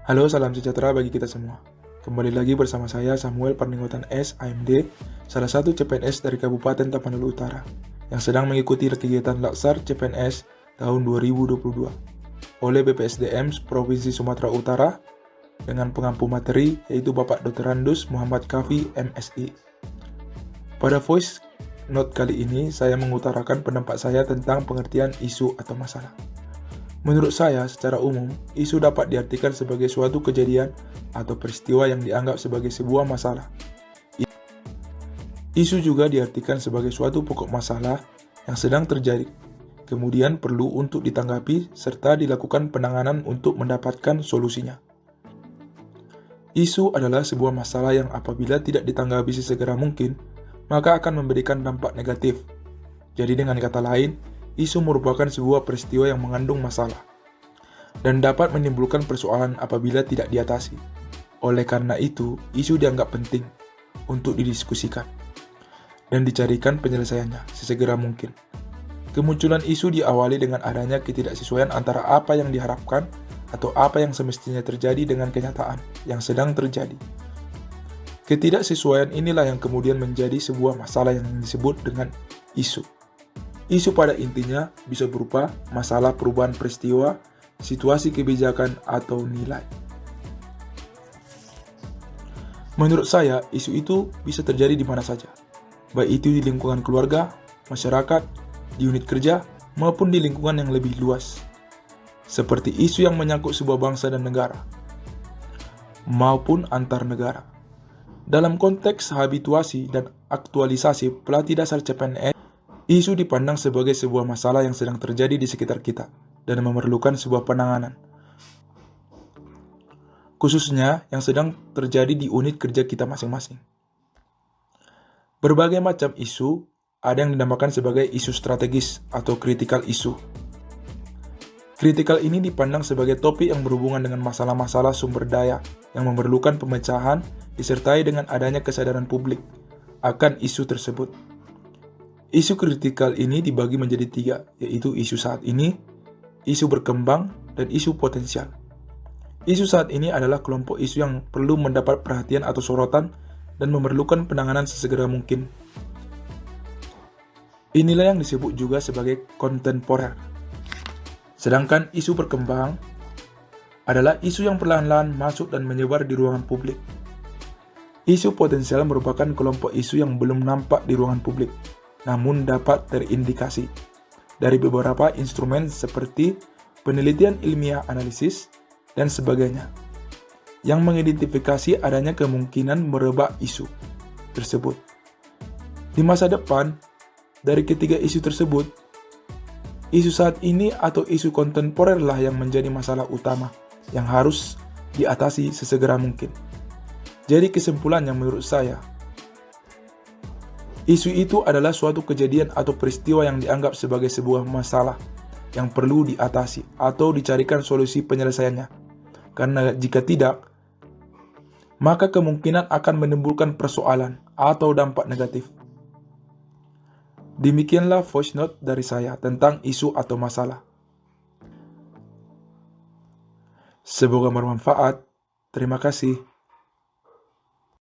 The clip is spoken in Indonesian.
Halo, salam sejahtera bagi kita semua. Kembali lagi bersama saya Samuel Perninggotan S, AMD, salah satu CPNS dari Kabupaten Tapanuli Utara, yang sedang mengikuti kegiatan Laksar CPNS tahun 2022 oleh BPSDM Provinsi Sumatera Utara dengan pengampu materi yaitu Bapak Dr. Randus Muhammad Kafi, MSI. Pada voice note kali ini, saya mengutarakan pendapat saya tentang pengertian isu atau masalah. Menurut saya, secara umum, isu dapat diartikan sebagai suatu kejadian atau peristiwa yang dianggap sebagai sebuah masalah. Isu juga diartikan sebagai suatu pokok masalah yang sedang terjadi, kemudian perlu untuk ditanggapi serta dilakukan penanganan untuk mendapatkan solusinya. Isu adalah sebuah masalah yang apabila tidak ditanggapi sesegera mungkin, maka akan memberikan dampak negatif. Jadi dengan kata lain, isu merupakan sebuah peristiwa yang mengandung masalah dan dapat menimbulkan persoalan apabila tidak diatasi. Oleh karena itu, isu dianggap penting untuk didiskusikan dan dicarikan penyelesaiannya sesegera mungkin. Kemunculan isu diawali dengan adanya ketidaksesuaian antara apa yang diharapkan atau apa yang semestinya terjadi dengan kenyataan yang sedang terjadi. Ketidaksesuaian inilah yang kemudian menjadi sebuah masalah yang disebut dengan isu. Isu pada intinya bisa berupa masalah perubahan peristiwa, situasi kebijakan, atau nilai. Menurut saya, isu itu bisa terjadi di mana saja, baik itu di lingkungan keluarga, masyarakat, di unit kerja, maupun di lingkungan yang lebih luas, seperti isu yang menyangkut sebuah bangsa dan negara, maupun antar negara. Dalam konteks habituasi dan aktualisasi pelatih dasar CPNS, isu dipandang sebagai sebuah masalah yang sedang terjadi di sekitar kita dan memerlukan sebuah penanganan, khususnya yang sedang terjadi di unit kerja kita masing-masing. Berbagai macam isu, ada yang dinamakan sebagai isu strategis atau critical issue. Critical ini dipandang sebagai topik yang berhubungan dengan masalah-masalah sumber daya yang memerlukan pemecahan disertai dengan adanya kesadaran publik akan isu tersebut. Isu kritikal ini dibagi menjadi 3, yaitu isu saat ini, isu berkembang, dan isu potensial. Isu saat ini adalah kelompok isu yang perlu mendapat perhatian atau sorotan dan memerlukan penanganan sesegera mungkin. Inilah yang disebut juga sebagai kontemporer. Sedangkan isu berkembang adalah isu yang perlahan-lahan masuk dan menyebar di ruangan publik. Isu potensial merupakan kelompok isu yang belum nampak di ruangan publik, namun dapat terindikasi dari beberapa instrumen seperti penelitian ilmiah analisis dan sebagainya, yang mengidentifikasi adanya kemungkinan merebak isu tersebut. Di masa depan, dari ketiga isu tersebut, isu saat ini atau isu kontemporer lah yang menjadi masalah utama yang harus diatasi sesegera mungkin. Jadi kesimpulan yang menurut saya, isu itu adalah suatu kejadian atau peristiwa yang dianggap sebagai sebuah masalah yang perlu diatasi atau dicarikan solusi penyelesaiannya. Karena jika tidak, maka kemungkinan akan menimbulkan persoalan atau dampak negatif. Demikianlah voice note dari saya tentang isu atau masalah. Semoga bermanfaat. Terima kasih.